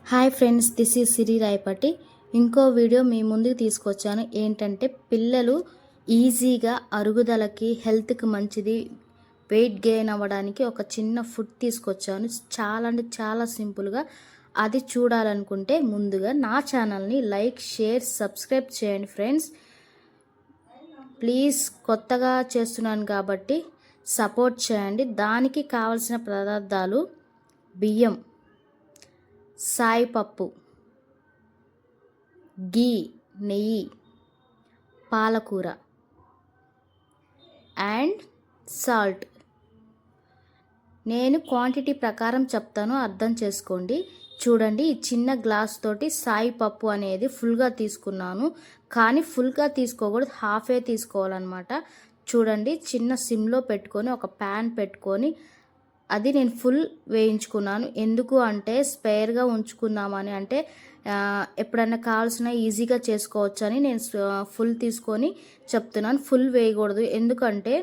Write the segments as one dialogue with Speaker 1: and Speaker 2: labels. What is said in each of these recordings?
Speaker 1: Hi friends, this is సిరి రాయపట్టి. ఇంకో video మీ ముందుకు తీసుకొచ్చాను. ఏంటంటే పిల్లలు ఈజీగా అరుగుదలకి, హెల్త్కి మంచిది, వెయిట్ గెయిన్ అవ్వడానికి ఒక చిన్న ఫుడ్ తీసుకొచ్చాను. చాలా అంటే చాలా సింపుల్గా. అది చూడాలనుకుంటే ముందుగా నా ఛానల్ని లైక్, షేర్, సబ్స్క్రైబ్ చేయండి ఫ్రెండ్స్. ప్లీజ్, కొత్తగా చేస్తున్నాను కాబట్టి సపోర్ట్ చేయండి. దానికి కావలసిన పదార్థాలు: బియ్యం, సాయిపప్పు, గీ, నెయ్యి, పాలకూర అండ్ సాల్ట్. నేను క్వాంటిటీ ప్రకారం చెప్తాను, అర్థం చేసుకోండి. చూడండి, ఈ చిన్న గ్లాస్ తోటి సాయిపప్పు అనేది ఫుల్గా తీసుకున్నాను. కానీ ఫుల్గా తీసుకోకూడదు, హాఫే తీసుకోవాలన్నమాట. చూడండి, చిన్న సిమ్లో పెట్టుకొని ఒక ప్యాన్ పెట్టుకొని అది నేను ఫుల్ వేయించుకున్నాను. ఎందుకు అంటే స్పేర్గా ఉంచుకుందామని, అంటే ఎప్పుడైనా కావాల్సిన ఈజీగా చేసుకోవచ్చు అని నేను ఫుల్ తీసుకొని చెప్తున్నాను. ఫుల్ వేయకూడదు, ఎందుకంటే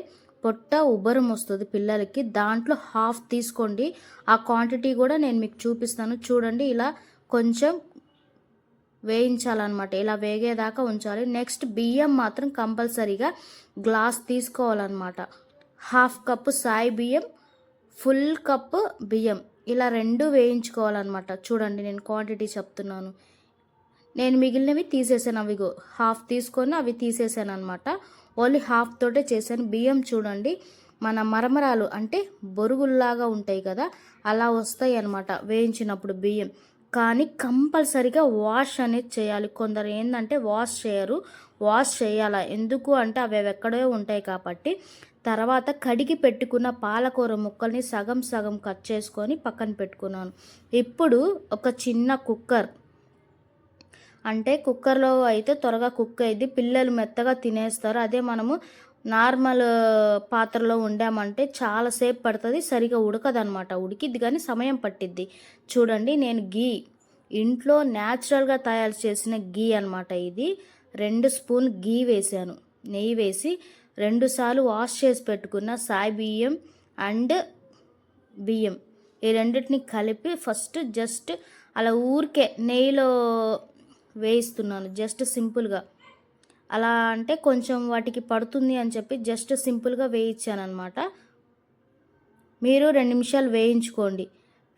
Speaker 1: పొట్ట ఉబ్బరం వస్తుంది పిల్లలకి. దాంట్లో హాఫ్ తీసుకోండి. ఆ క్వాంటిటీ కూడా నేను మీకు చూపిస్తాను. చూడండి, ఇలా కొంచెం వేయించాలన్నమాట. ఇలా వేగేదాకా ఉంచాలి. నెక్స్ట్ బియ్యం మాత్రం కంపల్సరీగా గ్లాస్ తీసుకోవాలన్నమాట. హాఫ్ కప్పు సాయి బియ్యం, ఫుల్ కప్పు బియ్యం, ఇలా రెండు వేయించుకోవాలన్నమాట. చూడండి, నేను క్వాంటిటీ చెప్తున్నాను. నేను మిగిలినవి తీసేసాను. అవిగో హాఫ్ తీసుకొని అవి తీసేసాను అనమాట. ఓన్లీ హాఫ్ తోటే చేశాను. బియ్యం చూడండి, మన మరమరాలు అంటే బొరుగుల్లాగా ఉంటాయి కదా, అలా వస్తాయి అన్నమాట వేయించినప్పుడు బియ్యం. కానీ కంపల్సరీగా వాష్ అనేది చేయాలి. కొందరు ఏంటంటే వాష్ చేయరు. వాష్ చేయాలా, ఎందుకు అంటే అవి ఎక్కడో ఉంటాయి కాబట్టి. తర్వాత కడిగి పెట్టుకున్న పాలకూర ముక్కల్ని సగం సగం కట్ చేసుకొని పక్కన పెట్టుకున్నాను. ఇప్పుడు ఒక చిన్న కుక్కర్, అంటే కుక్కర్లో అయితే త్వరగా కుక్ అయ్యిద్ది, పిల్లలు మెత్తగా తినేస్తారు. అదే మనము నార్మల్ పాత్రలో వండామంటే చాలాసేపు పడుతుంది, సరిగా ఉడకదనమాట. ఉడికిద్ది కానీ సమయం పట్టిద్ది. చూడండి, నేను గీ, ఇంట్లో న్యాచురల్గా తయారు చేసిన గీ అనమాట ఇది. 2 స్పూన్ గీ వేసాను. నెయ్యి వేసి 2 సార్లు వాష్ చేసి పెట్టుకున్న సాయి బియ్యం అండ్ బియ్యం, ఈ రెండింటిని కలిపి ఫస్ట్ జస్ట్ అలా ఊరికే నెయ్యిలో వేయిస్తున్నాను. జస్ట్ సింపుల్గా అలా, అంటే కొంచెం వాటికి పడుతుంది అని చెప్పి జస్ట్ సింపుల్గా వేయించాను అనమాట. మీరు 2 నిమిషాలు వేయించుకోండి.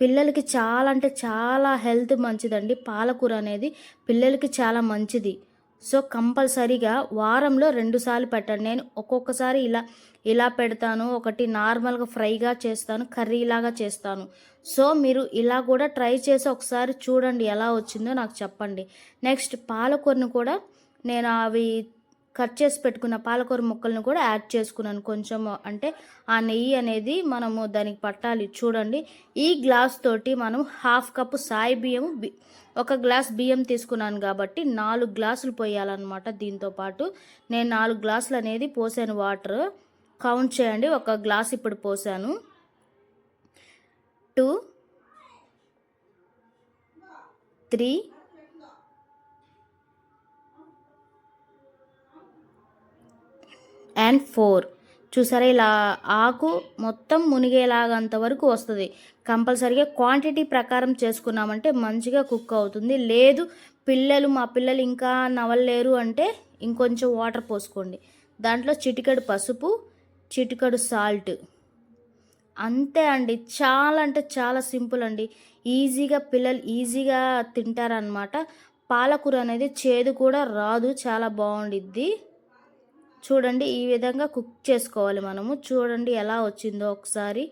Speaker 1: పిల్లలకి చాలా అంటే చాలా హెల్త్ మంచిదండి. పాలకూర అనేది పిల్లలకి చాలా మంచిది. సో కంపల్సరీగా వారంలో 2 సార్లు పెట్టండి. నేను ఒక్కొక్కసారి ఇలా పెడతాను, ఒకటి నార్మల్గా ఫ్రైగా చేస్తాను, కర్రీలాగా చేస్తాను. సో మీరు ఇలా కూడా ట్రై చేసి ఒకసారి చూడండి, ఎలా వచ్చిందో నాకు చెప్పండి. నెక్స్ట్ పాలకూరను కూడా నేను అవి కట్ చేసి పెట్టుకున్న పాలకూర ముక్కలను కూడా యాడ్ చేసుకున్నాను కొంచెం. అంటే ఆ నెయ్యి అనేది మనము దానికి పట్టాలి. చూడండి, ఈ గ్లాస్ తోటి మనం హాఫ్ కప్పు సాయి బియ్యము, ఒక గ్లాస్ బియ్యం తీసుకున్నాను కాబట్టి 4 గ్లాసులు పోయాలన్నమాట. దీంతో పాటు నేను 4 గ్లాసులు అనేది పోసాను వాటర్. కౌంట్ చేయండి, ఒక గ్లాస్ ఇప్పుడు పోసాను. 2, 3, 4. చూసారా, ఇలా ఆకు మొత్తం మునిగేలాగంత వరకు వస్తుంది. కంపల్సరీగా క్వాంటిటీ ప్రకారం చేసుకున్నామంటే మంచిగా కుక్ అవుతుంది. లేదు మా పిల్లలు ఇంకా నవలలేరు అంటే ఇంకొంచెం వాటర్ పోసుకోండి. దాంట్లో చిటికెడు పసుపు, చిటికెడు సాల్ట్, అంతే అండి. చాలా అంటే చాలా సింపుల్ అండి. ఈజీగా పిల్లలు ఈజీగా తింటారనమాట. పాలకూర అనేది చేదు కూడా రాదు, చాలా బాగుండిద్ది. చూడండి, ఈ విధంగా కుక్ చేసుకోవాలి మనము. చూడండి ఎలా వచ్చిందో ఒకసారి.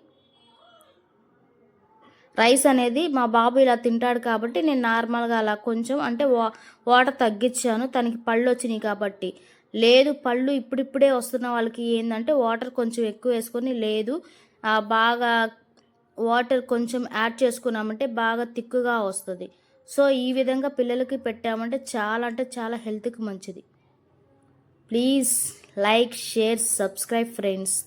Speaker 1: రైస్ అనేది మా బాబు ఇలా తింటాడు కాబట్టి నేను నార్మల్గా అలా కొంచెం, అంటే వాటర్ తగ్గించాను, తనకి పళ్ళు వచ్చినాయి కాబట్టి. లేదు పళ్ళు ఇప్పుడిప్పుడే వస్తున్న వాళ్ళకి ఏంటంటే వాటర్ కొంచెం ఎక్కువ వేసుకొని, లేదు బాగా వాటర్ కొంచెం యాడ్ చేసుకున్నామంటే బాగా తిక్కుగా వస్తుంది. సో ఈ విధంగా పిల్లలకి పెట్టామంటే చాలా అంటే చాలా హెల్త్కి మంచిది. Please like, share, subscribe friends.